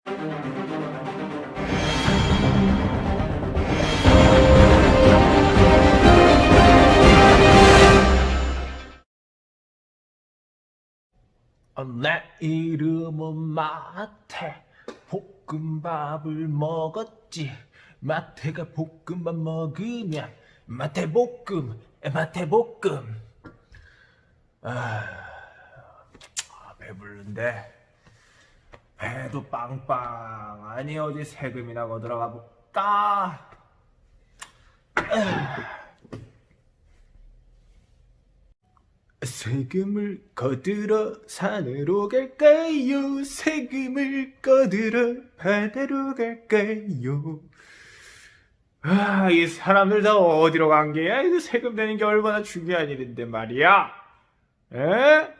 내 이름은 마태. 볶음밥을 먹었지. 마태가 볶음밥 먹으면 마태볶음. 배부른데 배도 빵빵. 아니 어디 세금이나 거들어가 볼까? 세금을 거들어 산으로 갈까요? 세금을 거들어 바다로 갈까요? 이 사람들 다 어디로 간 게야? 이거 세금 내는 게 얼마나 중요한 일인데 말이야. 에?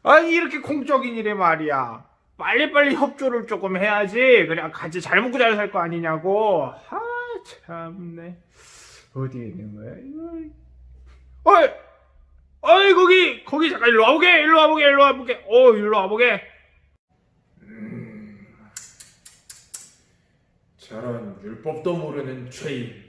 아니 이렇게 공적인 일에 말이야. 빨리빨리 협조를 조금 해야지. 그냥 같이 잘 먹고 잘 살 거 아니냐고. 참네. 어디에 있는 거야 이거? 어이! 어이 거기 잠깐 일로 와보게. 일로 와보게. 저런 율법도 모르는 죄인.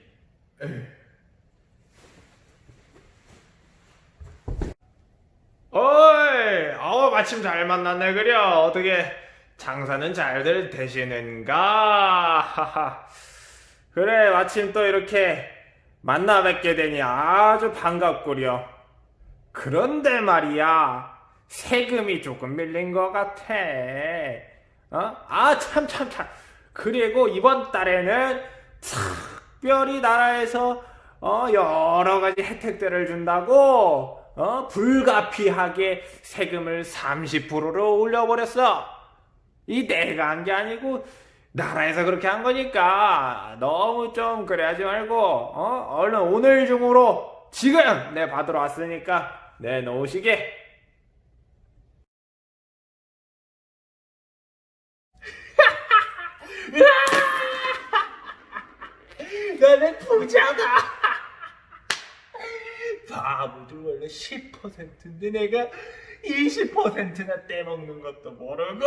어이, 마침 잘 만났네. 그래 어떻게 장사는 잘들 되시는가? 그래 마침 또 이렇게 만나 뵙게 되니 아주 반갑구려. 그런데 말이야, 세금이 조금 밀린 것 같아. 참. 그리고 이번 달에는 특별히 나라에서 여러 가지 혜택들을 준다고 불가피하게 세금을 30%로 올려버렸어. 이 내가 한 게 아니고 나라에서 그렇게 한 거니까 너무 좀 그래하지 말고 얼른 오늘 중으로 지금 내 받으러 왔으니까 내놓으시게. 나는 부자다. 바보들 원래 10%인데 내가 20%나 떼먹는 것도 모르고.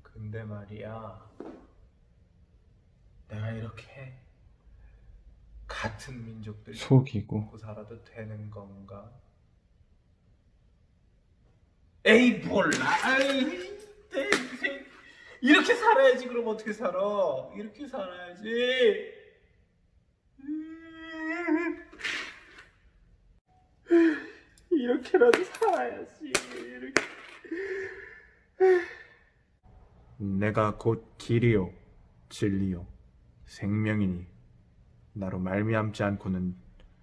근데 말이야, 내가 이렇게 같은 민족들 속이고 살아도 되는 건가? 에이 몰라. 내 인생 이렇게 살아야지. 그럼 어떻게 살아? 이렇게 살아야지. 이렇게라도 살아야지. 이렇게. 내가 곧 길이요 진리요 생명이니 나로 말미암지 않고는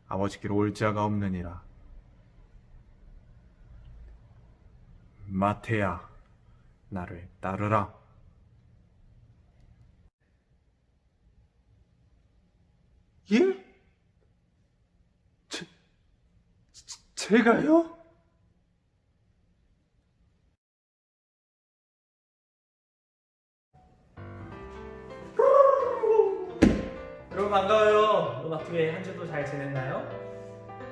아버지께로 올 자가 없느니라. 마태야, 나를 따르라. 예? 제가요? 여러분 반가워요. 음악투의 한 주도 잘 지냈나요?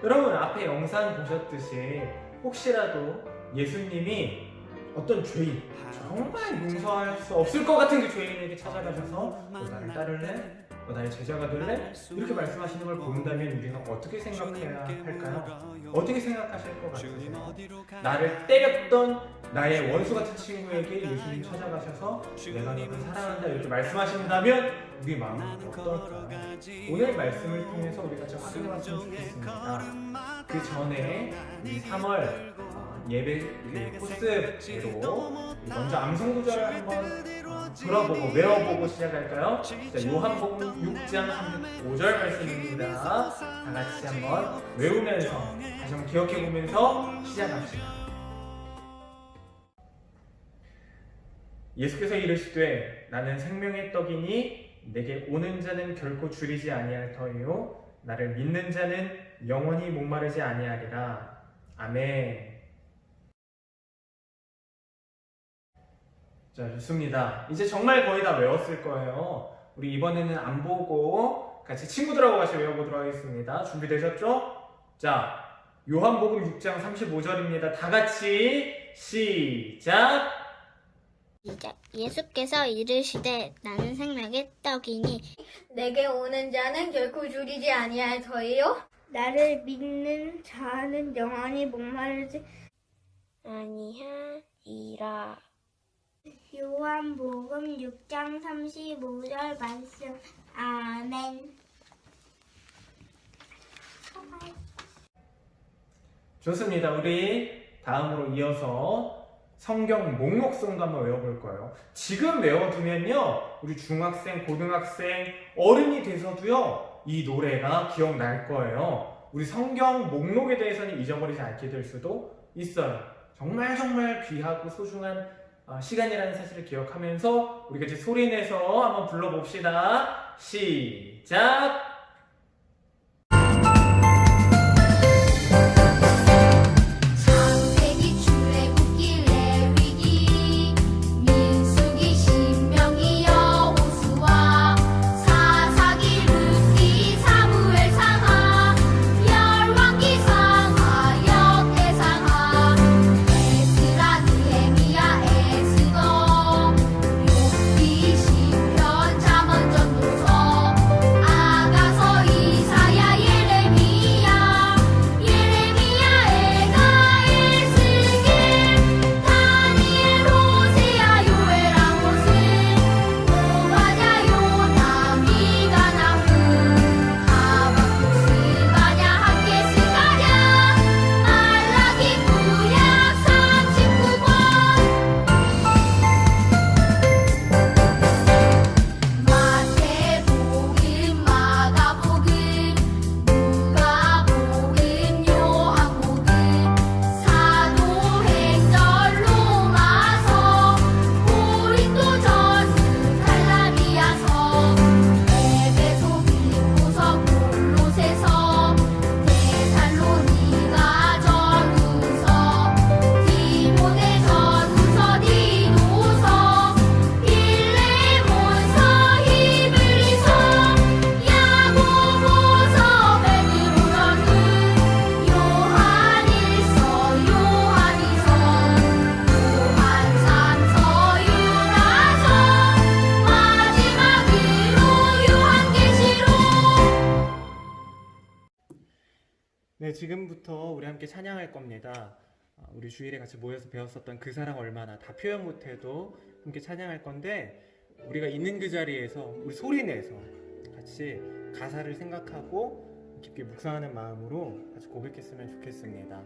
여러분 앞에 영상 보셨듯이 혹시라도 예수님이 어떤 죄인, 정말 용서할 수 없을 것 같은 그 죄인에게 찾아가셔서 너 나를 따를래? 너 나의 제자가 될래? 이렇게 말씀하시는 걸 본다면 우리가 어떻게 생각해야 할까요? 어떻게 생각하실 것 같으세요? 나를 때렸던 나의 원수 같은 친구에게 예수님 찾아가셔서 내가 너를 사랑한다 이렇게 말씀하신다면 우리 마음은 어떨까요? 오늘 말씀을 통해서 우리가 좀 확인해봤으면 좋겠습니다. 그 전에 이 3월 예배 코스로 먼저 암송 구절을 한번 들어보고 외워보고 시작할까요? 자, 요한복음 6장 35절 말씀입니다. 다 같이 한번 외우면서 다시 한번 기억해보면서 시작합시다. 예수께서 이르시되 나는 생명의 떡이니 내게 오는 자는 결코 줄이지 아니할 터이요 나를 믿는 자는 영원히 목마르지 아니하리라. 아멘. 자, 좋습니다. 이제 정말 거의 다 외웠을 거예요. 우리 이번에는 안 보고 같이 친구들하고 같이 외워보도록 하겠습니다. 준비되셨죠? 자, 요한복음 6장 35절입니다. 다 같이 시작! 시작. 예수께서 이르시되 나는 생명의 떡이니 내게 오는 자는 결코 줄이지 아니할 터이요. 나를 믿는 자는 영원히 목마르지 아니하리라. 요한복음 6장 35절 말씀. 아멘. 좋습니다. 우리 다음으로 이어서 성경 목록송도 한번 외워볼 거예요. 지금 외워두면요, 우리 중학생, 고등학생, 어른이 돼서도요, 이 노래가 기억날 거예요. 우리 성경 목록에 대해서는 잊어버리지 않게 될 수도 있어요. 정말 귀하고 소중한 시간이라는 사실을 기억하면서 우리 같이 소리내서 한번 불러봅시다. 시작! 네, 지금부터 우리 함께 찬양할 겁니다. 우리 주일에 같이 모여서 배웠었던 그 사랑 얼마나 다 표현 못해도 함께 찬양할 건데, 우리가 있는 그 자리에서 우리 소리내서 같이 가사를 생각하고 깊게 묵상하는 마음으로 같이 고백했으면 좋겠습니다.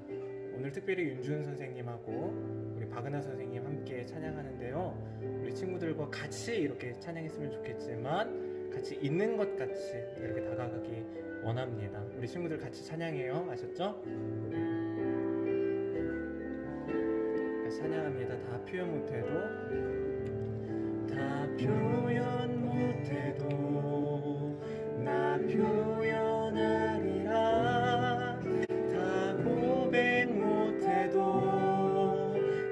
오늘 특별히 윤준 선생님하고 우리 박은하 선생님 함께 찬양하는데요, 우리 친구들과 같이 이렇게 찬양했으면 좋겠지만 같이 있는 것 같이 이렇게 다가가기 원합니다. 우리 친구들 같이 찬양해요. 아셨죠? 같이 찬양합니다. 다 표현 못해도, 다 표현 못해도 나 표현하리라. 다 고백 못해도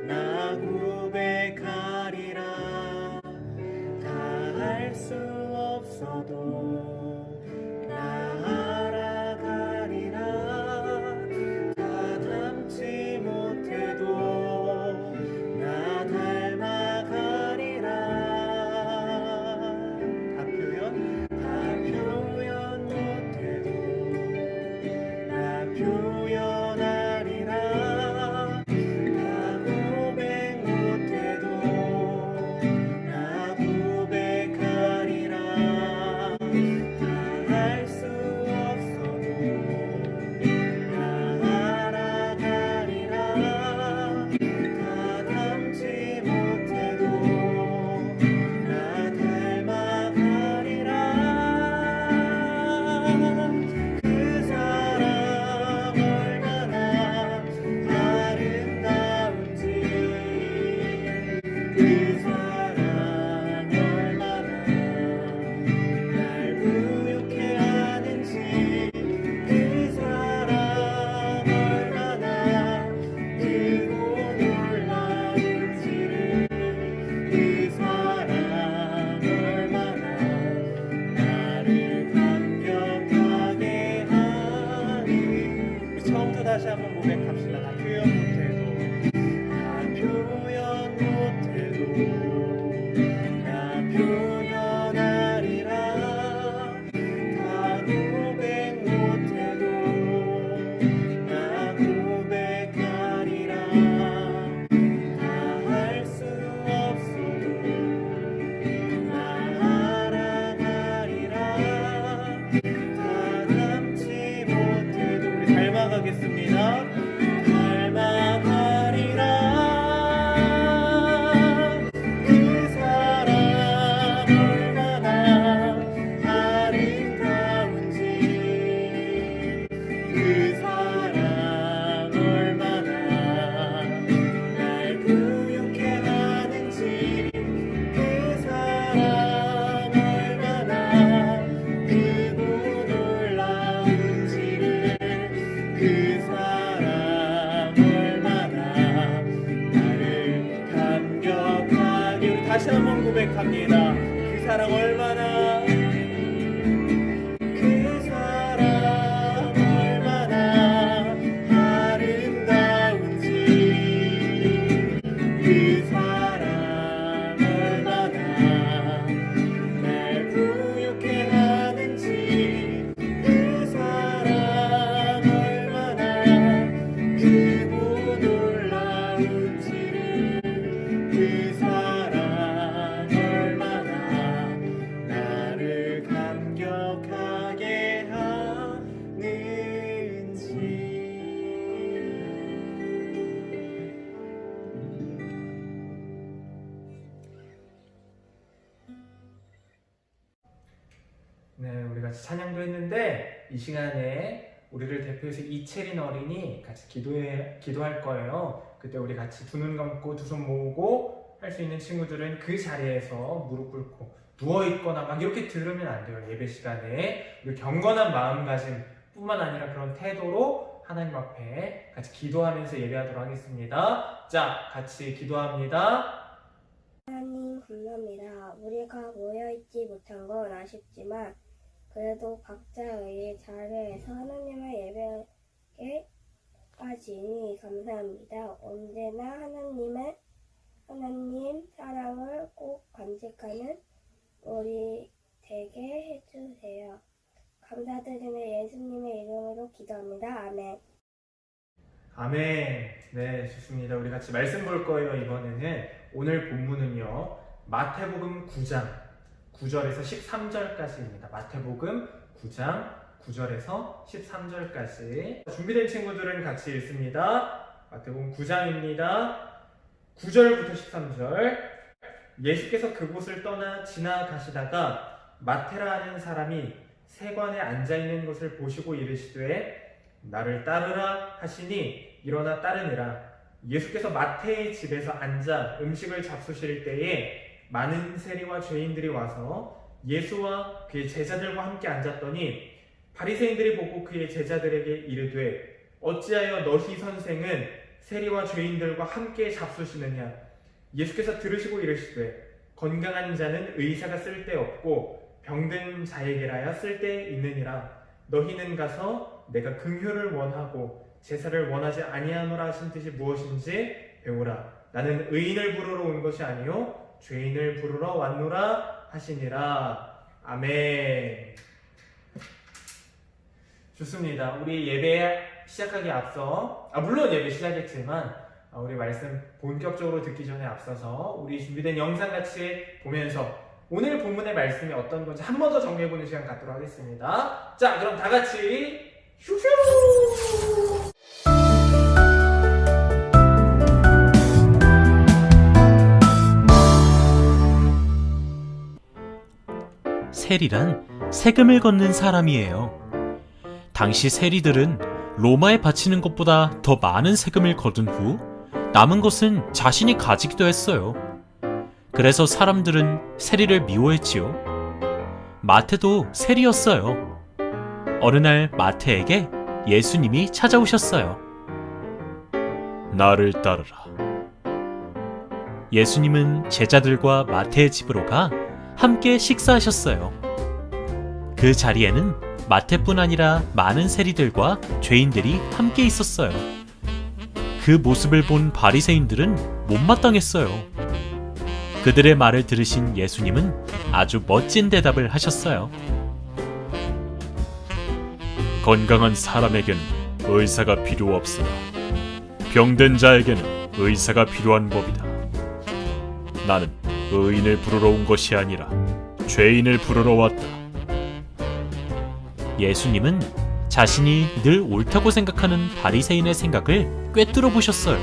나 고백하리라. 다 할 수 없어도 나 알아가리라. 다 닮지 못해도 나 닮아가리라. 다 표현 못해도 나 표현하리라. 다 고백 못해도 나 고백하리라. 할 수 없어도 나 알아가리라. 다 닮지 못해도 나 닮아가리라. 그 사랑 얼마나 아름다운지, 그 사랑 얼마나 날 부욕해 하는지, 그 사랑 얼마나 크고 놀라운지를, 그 사랑 얼마나 나를 감격하게 하니. 우리 처음부터 다시 한번 사랑 얼마나 크고 놀라운지를 그 사랑 얼마나 나를 감격하게 우리 다시 한번 고백합니다. 그 사랑 얼마나 그 사랑 얼마나 아름다운지 그 사랑 얼마나 날 부욕해 하는지 그 사랑 얼마나 크고 놀라운지를 그 사랑 얼마나 나를 감격하게 하는지. 네, 우리 같이 찬양도 했는데 이 시간에 우리를 대표해서 이채린 어린이 같이 기도할 거예요. 그때 우리 같이 두 눈 감고 두 손 모으고 할 수 있는 친구들은 그 자리에서 무릎 꿇고 누워있거나 막 이렇게 들으면 안 돼요. 예배 시간에 우리 경건한 마음가짐 뿐만 아니라 그런 태도로 하나님 앞에 같이 기도하면서 예배하도록 하겠습니다. 자, 같이 기도합니다. 하나님 감사합니다. 우리가 모여있지 못한 건 아쉽지만 그래도 각자의 자리에서 하나님의 예배에까지니 감사합니다. 언제나 하나님 사랑을 꼭 간직하는 우리 되게 해주세요. 감사드리며 예수님의 이름으로 기도합니다. 아멘. 아멘. 네, 좋습니다. 우리 같이 말씀 볼 거예요. 이번에는 오늘 본문은요, 마태복음 9장 9절에서 13절까지입니다. 마태복음 9장 9절에서 13절까지. 준비된 친구들은 같이 읽습니다. 마태복음 9장입니다. 9절부터 13절. 예수께서 그곳을 떠나 지나가시다가 마테라 하는 사람이 세관에 앉아있는 것을 보시고 이르시되 나를 따르라 하시니 일어나 따르니라. 예수께서 마태의 집에서 앉아 음식을 잡수실 때에 많은 세리와 죄인들이 와서 예수와 그의 제자들과 함께 앉았더니 바리새인들이 보고 그의 제자들에게 이르되 어찌하여 너희 선생은 세리와 죄인들과 함께 잡수시느냐. 예수께서 들으시고 이르시되 건강한 자는 의사가 쓸데없고 병든 자에게라야 쓸데있느니라. 너희는 가서 내가 긍휼을 원하고 제사를 원하지 아니하노라 하신 뜻이 무엇인지 배우라. 나는 의인을 부르러 온 것이 아니요 죄인을 부르러 왔노라 하시니라. 아멘. 좋습니다. 우리 예배 시작하기 앞서 물론 예배 시작했지만 우리 말씀 본격적으로 듣기 전에 앞서서 우리 준비된 영상 같이 보면서 오늘 본문의 말씀이 어떤 건지 한 번 더 정리해보는 시간 갖도록 하겠습니다. 자, 그럼 다 같이 휴휴! 세리란 세금을 걷는 사람이에요. 당시 세리들은 로마에 바치는 것보다 더 많은 세금을 거둔 후 남은 것은 자신이 가지기도 했어요. 그래서 사람들은 세리를 미워했지요. 마태도 세리였어요. 어느 날 마태에게 예수님이 찾아오셨어요. 나를 따르라. 예수님은 제자들과 마태의 집으로 가 함께 식사하셨어요. 그 자리에는 마태뿐 아니라 많은 세리들과 죄인들이 함께 있었어요. 그 모습을 본 바리새인들은 못마땅했어요. 그들의 말을 들으신 예수님은 아주 멋진 대답을 하셨어요. 건강한 사람에게는 의사가 필요 없으나 병든 자에게는 의사가 필요한 법이다. 나는 의인을 부르러 온 것이 아니라 죄인을 부르러 왔다. 예수님은 자신이 늘 옳다고 생각하는 바리새인의 생각을 꿰뚫어 보셨어요.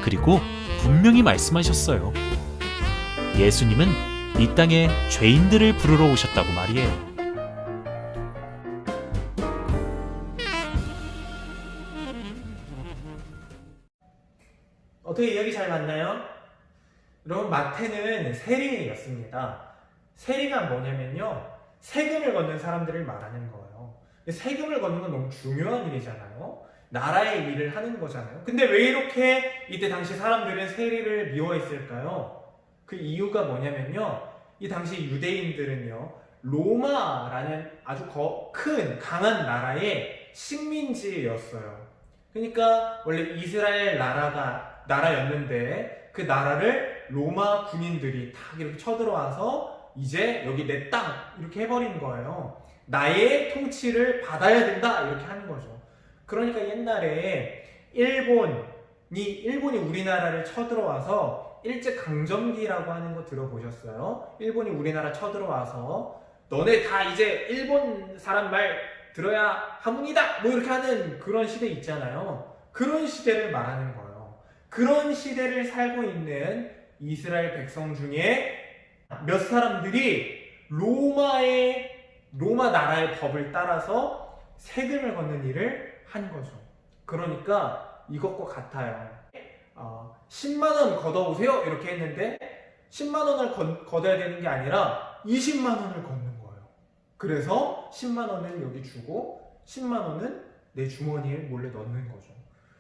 그리고 분명히 말씀하셨어요. 예수님은 이 땅에 죄인들을 부르러 오셨다고 말이에요. 어떻게 이야기 잘 맞나요? 여러분, 마태는 세리였습니다. 세리가 뭐냐면요, 세금을 걷는 사람들을 말하는 거예요. 세금을 걷는 건 너무 중요한 일이잖아요. 나라의 일을 하는 거잖아요. 근데 왜 이렇게 이때 당시 사람들은 세리를 미워했을까요? 그 이유가 뭐냐면요, 이 당시 유대인들은요, 로마라는 아주 큰 강한 나라의 식민지였어요. 그러니까 원래 이스라엘 나라였는데 그 나라를 로마 군인들이 다 이렇게 쳐들어와서 이제 여기 내 땅 이렇게 해버린 거예요. 나의 통치를 받아야 된다 이렇게 하는 거죠. 그러니까 옛날에 일본이 우리나라를 쳐들어와서 일제강점기라고 하는 거 들어보셨어요? 일본이 우리나라 쳐들어와서 너네 다 이제 일본 사람 말 들어야 하문이다 뭐 이렇게 하는 그런 시대 있잖아요. 그런 시대를 말하는 거예요. 그런 시대를 살고 있는 이스라엘 백성 중에 몇 사람들이 로마 나라의 법을 따라서 세금을 걷는 일을 한 거죠. 그러니까 이것과 같아요. 10만 원 걷어오세요 이렇게 했는데 10만 원을 걷어야 되는 게 아니라 20만 원을 걷는 거예요. 그래서 10만 원을 여기 주고 10만 원은 내 주머니에 몰래 넣는 거죠.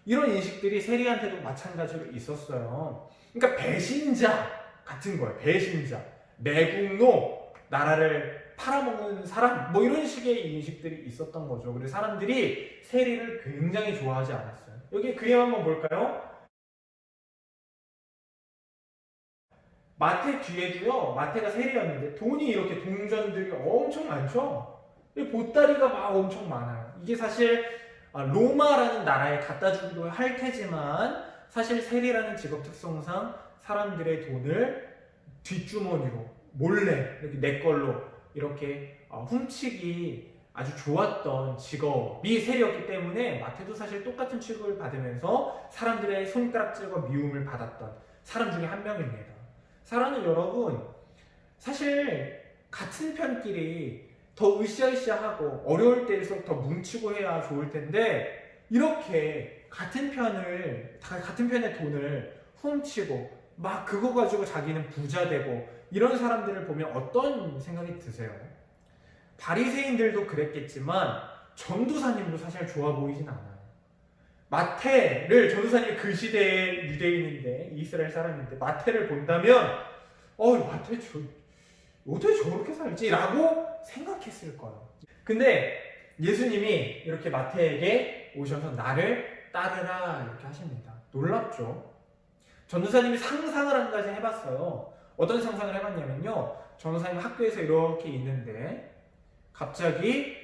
이런 인식들이 세리한테도 마찬가지로 있었어요. 그러니까 배신자 같은 거예요. 배신자, 매국노, 나라를 팔아먹는 사람, 뭐 이런 식의 인식들이 있었던 거죠. 그래서 사람들이 세리를 굉장히 좋아하지 않았어요. 여기 그림 한번 볼까요? 마태 뒤에도요, 마태가 세리였는데 돈이 이렇게 동전들이 엄청 많죠? 보따리가 막 엄청 많아요. 이게 사실 로마라는 나라에 갖다 주기도 할 테지만 사실 세리라는 직업 특성상 사람들의 돈을 뒷주머니로 몰래 이렇게 내 걸로 이렇게 훔치기 아주 좋았던 직업이 세리였기 때문에 마태도 사실 똑같은 취급을 받으면서 사람들의 손가락질과 미움을 받았던 사람 중에 한 명입니다. 사랑하는 여러분, 사실 같은 편끼리 더 으쌰으쌰하고 어려울 때일수록 더 뭉치고 해야 좋을 텐데 이렇게 같은 편의 돈을 훔치고 막 그거 가지고 자기는 부자 되고 이런 사람들을 보면 어떤 생각이 드세요? 바리새인들도 그랬겠지만 전도사님도 사실 좋아 보이진 않아요. 마태를, 전도사님이 그 시대의 유대인인데 이스라엘 사람인데 마태를 본다면 마태 어떻게 저렇게 살지? 라고 생각했을 거예요. 근데 예수님이 이렇게 마태에게 오셔서 나를 따르라 이렇게 하십니다. 놀랍죠? 전도사님이 상상을 한 가지 해봤어요. 어떤 상상을 해봤냐면요, 전도사님 학교에서 이렇게 있는데 갑자기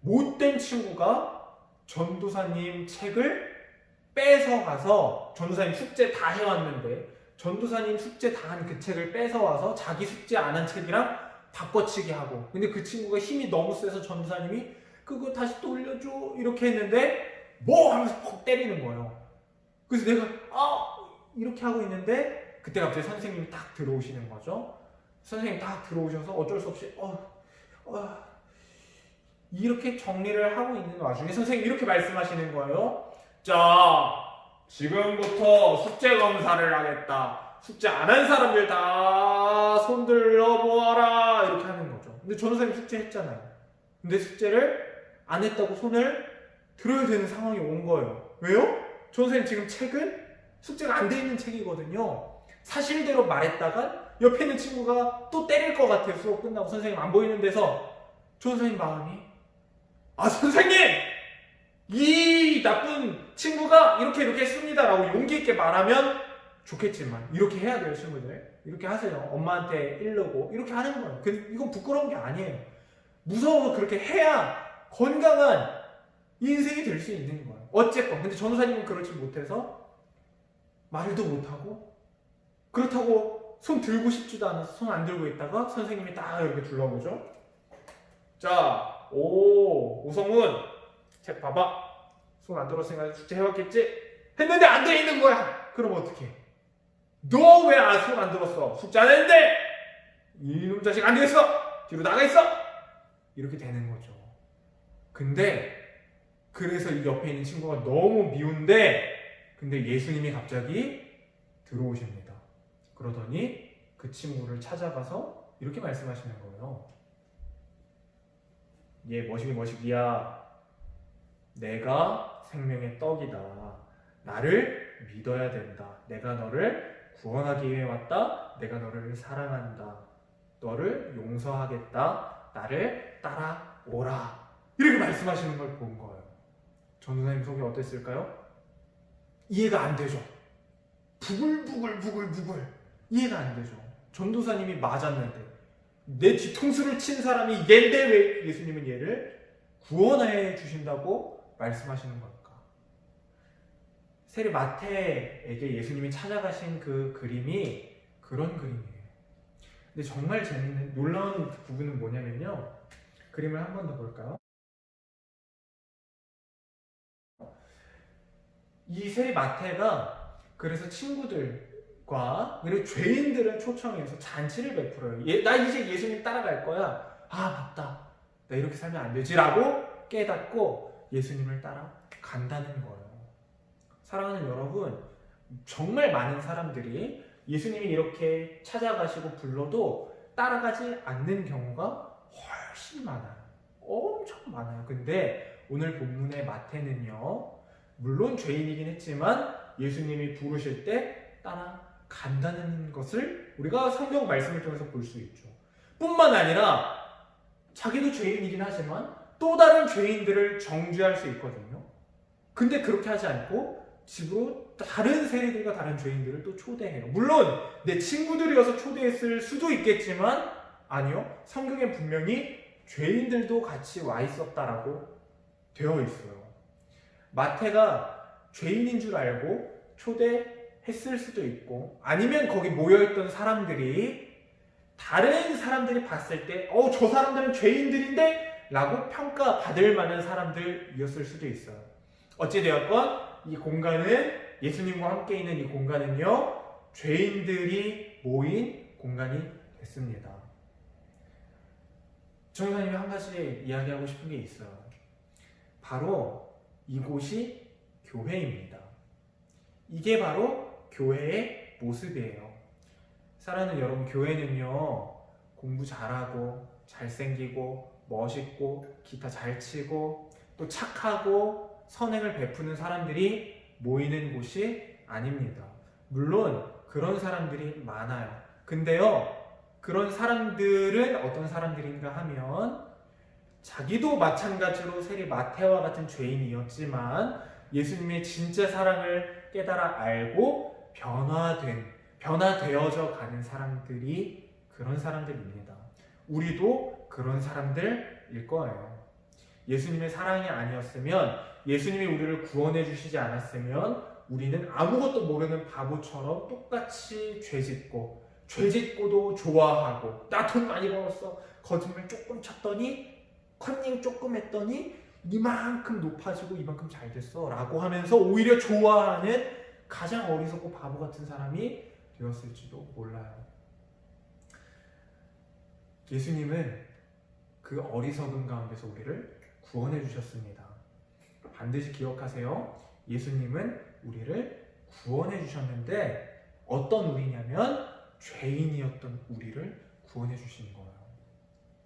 못된 친구가 전도사님 책을 뺏어가서, 전도사님 숙제 다 해왔는데 전도사님 숙제 다 한 그 책을 뺏어와서 자기 숙제 안 한 책이랑 바꿔치기 하고, 근데 그 친구가 힘이 너무 세서 전도사님이 그거 다시 돌려줘 이렇게 했는데 뭐 하면서 퍽 때리는 거예요. 그래서 내가 이렇게 하고 있는데 그때 갑자기 선생님이 딱 들어오시는 거죠. 선생님이 딱 들어오셔서 어쩔 수 없이 이렇게 정리를 하고 있는 와중에 선생님이 이렇게 말씀하시는 거예요. 자, 지금부터 숙제 검사를 하겠다. 숙제 안 한 사람들 다 손 들어보아라 이렇게 하는 거죠. 근데 전도사님 숙제 했잖아요. 근데 숙제를 안 했다고 손을 들어야 되는 상황이 온 거예요. 왜요? 전도사님 지금 책은 숙제가 안 돼 있는 책이거든요. 사실대로 말했다가 옆에 있는 친구가 또 때릴 것 같아요. 수업 끝나고 선생님 안 보이는 데서 전도사님 마음이 선생님! 이 나쁜 친구가 이렇게 했습니다 라고 용기 있게 말하면 좋겠지만 이렇게 해야 돼요. 친구들 이렇게 하세요. 엄마한테 이르고 이렇게 하는 거예요. 이건 부끄러운 게 아니에요. 무서워서 그렇게 해야 건강한 인생이 될 수 있는 거예요. 어쨌건 근데 전도사님은 그렇지 못해서 말도 못하고, 그렇다고 손 들고 싶지도 않아서 손 안 들고 있다가 선생님이 딱 이렇게 둘러보죠. 자, 오성훈 책 봐봐. 손 안 들었으니까 숙제 해왔겠지? 했는데 안 돼 있는 거야. 그럼 어떡해? 너 왜 손 안 들었어? 숙제 안 했는데! 이놈 자식 안 되겠어! 뒤로 나가 있어! 이렇게 되는 거죠. 근데 그래서 이 옆에 있는 친구가 너무 미운데 근데 예수님이 갑자기 들어오십니다. 그러더니 그 친구를 찾아가서 이렇게 말씀하시는 거예요. 얘 머시기야, 내가 생명의 떡이다. 나를 믿어야 된다. 내가 너를 구원하기 위해 왔다. 내가 너를 사랑한다. 너를 용서하겠다. 나를 따라오라. 이렇게 말씀하시는 걸 본 거예요. 전도사님 속이 어땠을까요? 이해가 안 되죠. 부글부글 이해가 안 되죠. 전도사님이 맞았는데 내 뒤통수를 친 사람이 얘인데 왜 예수님은 얘를 구원해 주신다고 말씀하시는 걸까? 세리 마태에게 예수님이 찾아가신 그 그림이 그런 그림이에요. 근데 정말 재밌는 놀라운 부분은 뭐냐면요. 그림을 한 번 더 볼까요? 이 세리 마태가 그래서 친구들과 그리고 죄인들을 초청해서 잔치를 베풀어요. 나 이제 예수님 따라갈 거야. 아 맞다. 나 이렇게 살면 안 되지라고 깨닫고 예수님을 따라간다는 거예요. 사랑하는 여러분, 정말 많은 사람들이 예수님이 이렇게 찾아가시고 불러도 따라가지 않는 경우가 훨씬 많아요. 엄청 많아요. 근데 오늘 본문의 마태는요, 물론 죄인이긴 했지만 예수님이 부르실 때 따라간다는 것을 우리가 성경 말씀을 통해서 볼 수 있죠. 뿐만 아니라 자기도 죄인이긴 하지만 또 다른 죄인들을 정죄할 수 있거든요. 근데 그렇게 하지 않고 집으로 다른 세리들과 다른 죄인들을 또 초대해요. 물론 내 친구들이어서 초대했을 수도 있겠지만 아니요. 성경에 분명히 죄인들도 같이 와 있었다라고 되어 있어요. 마태가 죄인인 줄 알고 초대했을 수도 있고 아니면 거기 모여있던 사람들이 다른 사람들이 봤을 때 저 사람들은 죄인들인데? 라고 평가받을 만한 사람들이었을 수도 있어요. 어찌되었건 이 공간은 예수님과 함께 있는 이 공간은요 죄인들이 모인 공간이 됐습니다. 전도사님이 한 가지 이야기하고 싶은 게 있어요. 바로 이곳이 교회입니다. 이게 바로 교회의 모습이에요. 사랑하는 여러분, 교회는요 공부 잘하고 잘생기고 멋있고 기타 잘 치고 또 착하고 선행을 베푸는 사람들이 모이는 곳이 아닙니다. 물론 그런 사람들이 많아요. 근데요 그런 사람들은 어떤 사람들인가 하면 자기도 마찬가지로 세리 마태와 같은 죄인이었지만 예수님의 진짜 사랑을 깨달아 알고 변화되어져 가는 사람들이 그런 사람들입니다. 우리도 그런 사람들일 거예요. 예수님의 사랑이 아니었으면, 예수님이 우리를 구원해 주시지 않았으면 우리는 아무것도 모르는 바보처럼 똑같이 죄짓고도 좋아하고, 나 돈 많이 벌었어, 거짓말 조금 쳤더니, 컨닝 조금 했더니 이만큼 높아지고 이만큼 잘 됐어 라고 하면서 오히려 좋아하는 가장 어리석고 바보 같은 사람이 되었을지도 몰라요. 예수님은 그 어리석음 가운데서 우리를 구원해 주셨습니다. 반드시 기억하세요. 예수님은 우리를 구원해 주셨는데 어떤 우리냐면 죄인이었던 우리를 구원해 주신 거예요.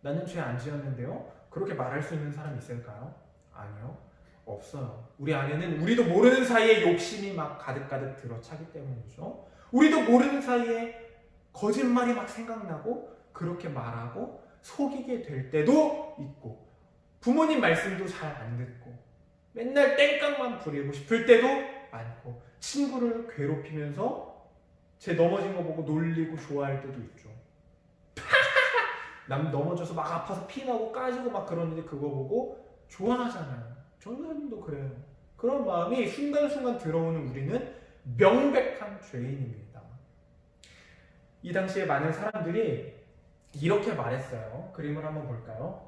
나는 죄 안 지었는데요? 그렇게 말할 수 있는 사람 있을까요? 아니요. 없어요. 우리 안에는 우리도 모르는 사이에 욕심이 막 가득가득 들어차기 때문이죠. 우리도 모르는 사이에 거짓말이 막 생각나고 그렇게 말하고 속이게 될 때도 있고, 부모님 말씀도 잘 안 듣고 맨날 땡깡만 부리고 싶을 때도 많고, 친구를 괴롭히면서 제 넘어진 거 보고 놀리고 좋아할 때도 있죠. 남 넘어져서 막 아파서 피나고 까지고 막 그러는데 그거 보고 좋아하잖아요. 전도사님도 그래요. 그런 마음이 순간순간 들어오는 우리는 명백한 죄인입니다. 이 당시에 많은 사람들이 이렇게 말했어요. 그림을 한번 볼까요?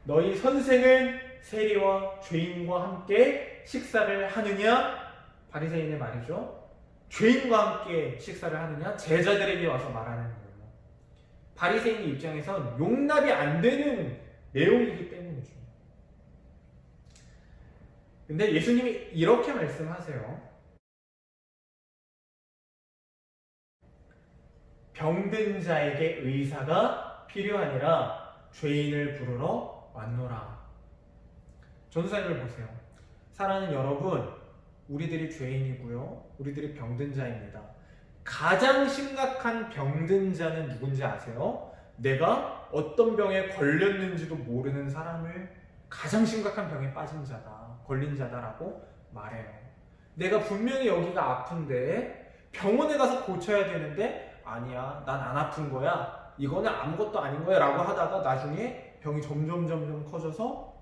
너희 선생은 세리와 죄인과 함께 식사를 하느냐? 바리새인의 말이죠. 죄인과 함께 식사를 하느냐? 제자들에게 와서 말하는 거예요. 바리새인의 입장에선 용납이 안 되는 내용이기 때문이죠. 근데 예수님이 이렇게 말씀하세요. 병든 자에게 의사가 필요하니라 죄인을 부르러 왔노라. 전도사님을 보세요. 사랑하는 여러분, 우리들이 죄인이고요. 우리들이 병든 자입니다. 가장 심각한 병든 자는 누군지 아세요? 내가 어떤 병에 걸렸는지도 모르는 사람을 가장 심각한 병에 빠진 자다, 걸린 자다라고 말해요. 내가 분명히 여기가 아픈데 병원에 가서 고쳐야 되는데 아니야, 난 안 아픈 거야, 이거는 아무것도 아닌 거야 라고 하다가 나중에 병이 점점 커져서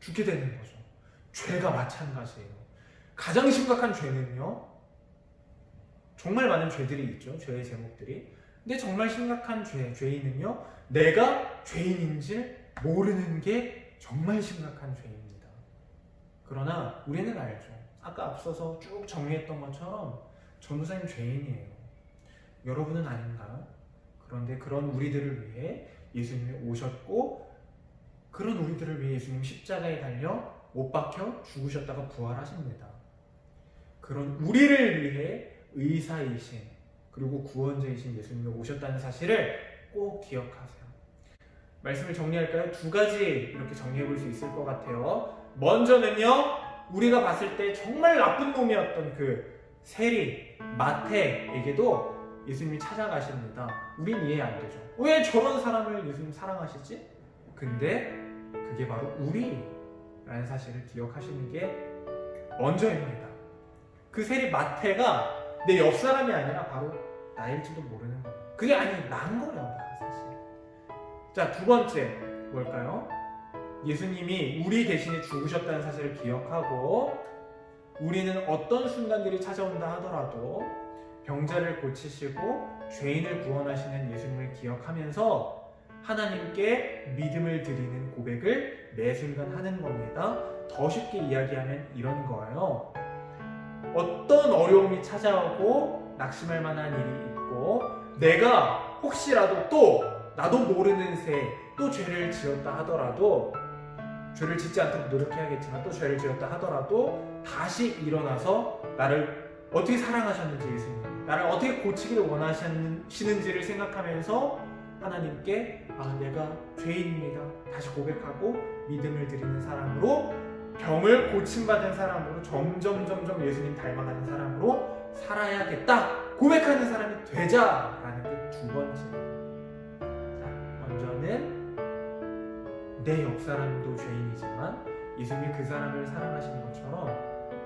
죽게 되는 거죠. 죄가 마찬가지예요. 가장 심각한 죄는요, 정말 많은 죄들이 있죠. 죄의 제목들이. 근데 정말 심각한 죄인은요, 내가 죄인인지 모르는 게 정말 심각한 죄입니다. 그러나 우리는 알죠. 아까 앞서서 쭉 정리했던 것처럼 전도사님 죄인이에요. 여러분은 아닌가요? 그런데 그런 우리들을 위해 예수님이 오셨고, 그런 우리들을 위해 예수님 십자가에 달려 못 박혀 죽으셨다가 부활하십니다. 그런 우리를 위해 의사이신 그리고 구원자이신 예수님이 오셨다는 사실을 꼭 기억하세요. 말씀을 정리할까요? 두 가지 이렇게 정리해 볼 수 있을 것 같아요. 먼저는요, 우리가 봤을 때 정말 나쁜 놈이었던 그 세리 마태에게도 예수님이 찾아가십니다. 우린 이해 안 되죠. 왜 저런 사람을 예수님 사랑하시지? 근데 그게 바로 우리라는 사실을 기억하시는 게 먼저입니다. 그 세리 마태가 내 옆 사람이 아니라 바로 나일지도 모르는 거예요. 그게 아니, 난 거예요, 사실. 자, 두 번째 뭘까요? 예수님이 우리 대신에 죽으셨다는 사실을 기억하고, 우리는 어떤 순간들이 찾아온다 하더라도 병자를 고치시고 죄인을 구원하시는 예수님을 기억하면서 하나님께 믿음을 드리는 고백을 매 순간 하는 겁니다. 더 쉽게 이야기하면 이런 거예요. 어떤 어려움이 찾아오고 낙심할 만한 일이 있고, 내가 혹시라도 또 나도 모르는 새 또 죄를 지었다 하더라도, 죄를 짓지 않도록 노력해야겠지만 또 죄를 지었다 하더라도 다시 일어나서 나를 어떻게 사랑하셨는지, 예수님 나를 어떻게 고치기를 원하시는지를 생각하면서 하나님께 내가 죄인입니다 다시 고백하고 믿음을 드리는 사람으로, 병을 고침받은 사람으로, 점점 예수님 닮아가는 사람으로 살아야겠다 고백하는 사람이 되자라는 게 두 번째. 자, 먼저는 내 옆 사람도 죄인이지만 예수님이 그 사람을 사랑하시는 것처럼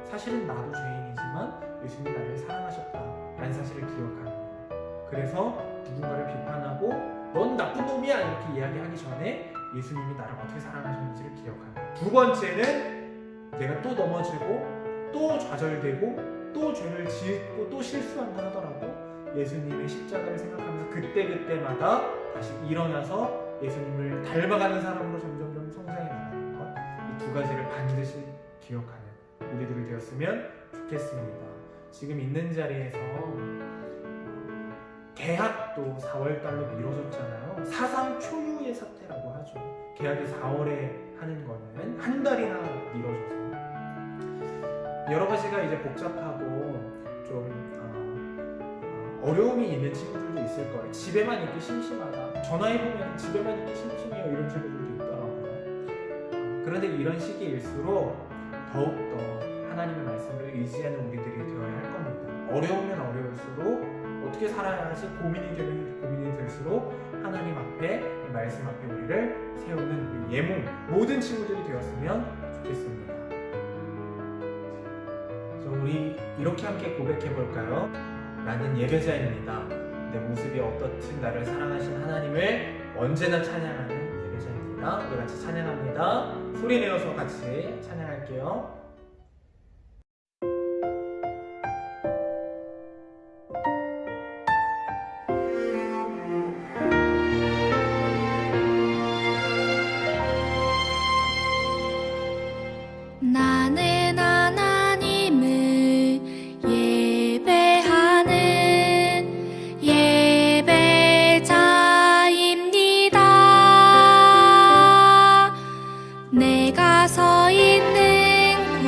사실은 나도 죄인이지만 예수님이 나를 사랑하셨다라는 사실을 기억하는 거예요. 그래서 누군가를 비판하고 넌 나쁜 놈이야 이렇게 이야기하기 전에 예수님이 나를 어떻게 사랑하셨는지를 기억하는 거예요. 두 번째는 내가 또 넘어지고 또 좌절되고 또 죄를 짓고 또 실수한다 하더라도 예수님의 십자가를 생각하면서 그때마다 다시 일어나서 예수님을 닮아가는 사람으로 점점 성장해 나가는 것, 이 두 가지를 반드시 기억하는 우리들이 되었으면 좋겠습니다. 지금 있는 자리에서 개학도 4월달로 미뤄졌잖아요. 사상 초유의 사태라고 하죠. 개학이 4월에 하는 거는 한 달이나 미뤄져서 여러 가지가 이제 복잡하고 좀 어려움이 있는 친구들도 있을 거예요. 집에만 있기 심심하다. 전화해보면 집에만 있기 심심해요. 이런 친구들도 있더라고요. 그런데 이런 시기일수록 더욱더 하나님의 말씀을 의지하는 우리들이 되어야 할 겁니다. 어려우면 어려울수록 어떻게 살아야 하지 고민이 될수록 하나님 앞에, 말씀 앞에 우리를 세우는 우리 예몽 모든 친구들이 되었으면 좋겠습니다. 우리 이렇게 함께 고백해볼까요? 나는 예배자입니다. 내 모습이 어떻든 나를 사랑하신 하나님을 언제나 찬양하는 예배자입니다. 우리 같이 찬양합니다. 소리 내어서 같이 찬양할게요. 나는 하나님을 예배하는 예배자입니다. 내가 서 있는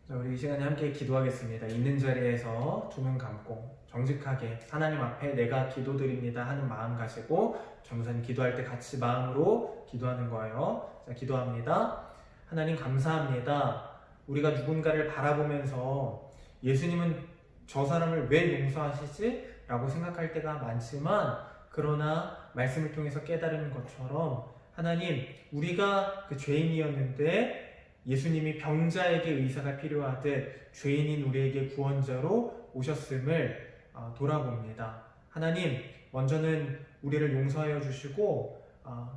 자, 우리 이 시간에 함께 기도하겠습니다. 있는 자리에서 두 눈 감고 정직하게 하나님 앞에 내가 기도드립니다 하는 마음 가지고 전도사님 기도할 때 같이 마음으로 기도하는 거예요. 자, 기도합니다. 하나님 감사합니다. 우리가 누군가를 바라보면서 예수님은 저 사람을 왜 용서하시지? 라고 생각할 때가 많지만, 그러나 말씀을 통해서 깨달은 것처럼 하나님, 우리가 그 죄인이었는데 예수님이 병자에게 의사가 필요하듯 죄인인 우리에게 구원자로 오셨음을 돌아봅니다. 하나님, 먼저는 우리를 용서하여 주시고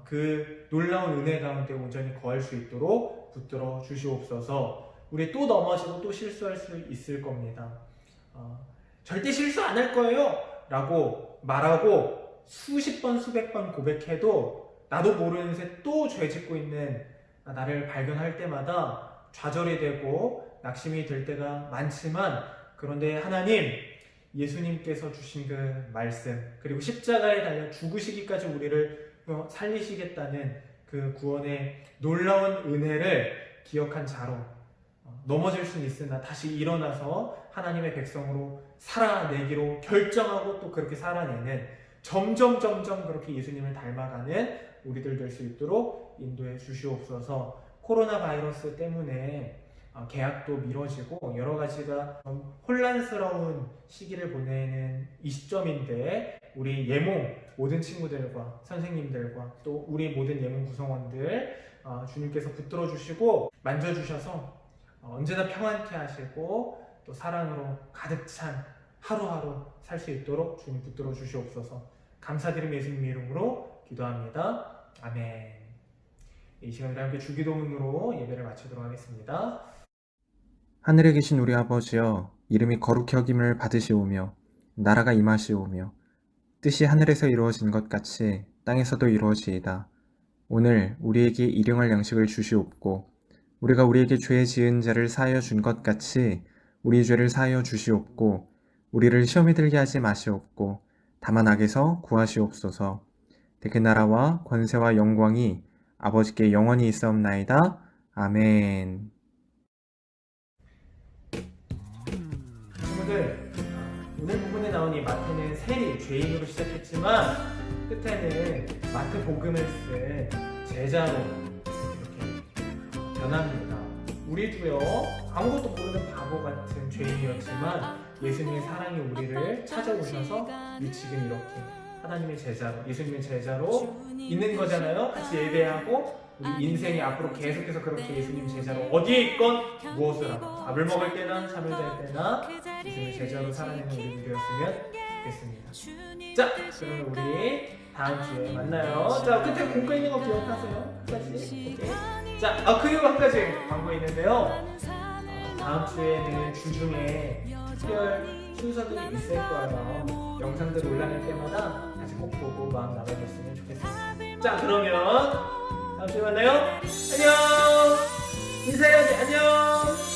그 놀라운 은혜 가운데 온전히 거할 수 있도록 붙들어 주시옵소서. 우리 또 넘어지고 또 실수할 수 있을 겁니다. 절대 실수 안 할 거예요 라고 말하고 수십 번 수백 번 고백해도 나도 모르는 새 또 죄 짓고 있는 나를 발견할 때마다 좌절이 되고 낙심이 될 때가 많지만, 그런데 하나님, 예수님께서 주신 그 말씀, 그리고 십자가에 달려 죽으시기까지 우리를 살리시겠다는 그 구원의 놀라운 은혜를 기억한 자로 넘어질 수는 있으나 다시 일어나서 하나님의 백성으로 살아내기로 결정하고 또 그렇게 살아내는, 점점 그렇게 예수님을 닮아가는 우리들 될 수 있도록 인도해 주시옵소서. 코로나 바이러스 때문에 계약도 미뤄지고 여러 가지가 좀 혼란스러운 시기를 보내는 이 시점인데, 우리 예몽 모든 친구들과 선생님들과 또 우리 모든 예몽 구성원들 주님께서 붙들어 주시고 만져주셔서 언제나 평안케 하시고 또 사랑으로 가득 찬 하루하루 살 수 있도록 주님 붙들어 주시옵소서. 감사드리며 예수님 이름으로 기도합니다. 아멘. 이 시간에 함께 주기도문으로 예배를 마치도록 하겠습니다. 하늘에 계신 우리 아버지여, 이름이 거룩히 여김을 받으시오며 나라가 임하시오며 뜻이 하늘에서 이루어진 것 같이 땅에서도 이루어지이다. 오늘 우리에게 일용할 양식을 주시옵고, 우리가 우리에게 죄 지은 자를 사하여 준 것 같이 우리 죄를 사하여 주시옵고, 우리를 시험에 들게 하지 마시옵고 다만 악에서 구하시옵소서. 그 나라와 권세와 영광이 아버지께 영원히 있사옵나이다. 아멘. 친구들, 오늘 부분에 나온 이 마태는 세리, 죄인으로 시작했지만 끝에는 마태 복음을 쓴 제자로 이렇게 변합니다. 우리도요, 아무것도 모르는 바보 같은 죄인이었지만 예수님의 사랑이 우리를 찾아오셔서 지금 이렇게 하나님의 제자로, 예수님의 제자로 있는 거잖아요. 같이 예배하고 우리 인생이 앞으로 계속해서 그렇게 예수님 제자로 어디에 있건 무엇을 하고 밥을 먹을 때나 잠을 잘 때나 예수님의 제자로 살아내는 우리들이 되었으면 좋겠습니다. 자, 그러면 우리 다음 주에 만나요. 자, 끝에 공고 있는 거 기억하세요? 끝까지? 오케이. 자, 그리고 한 가지 광고 있는데요. 다음 주에는 주중에 특별 순서들이 있을 거예요. 영상들 올라갈 때마다 다시 꼭 보고 마음 나눠줬으면 좋겠습니다. 자, 그러면 다음 주에 만나요. 안녕. 인사해야지. 안녕.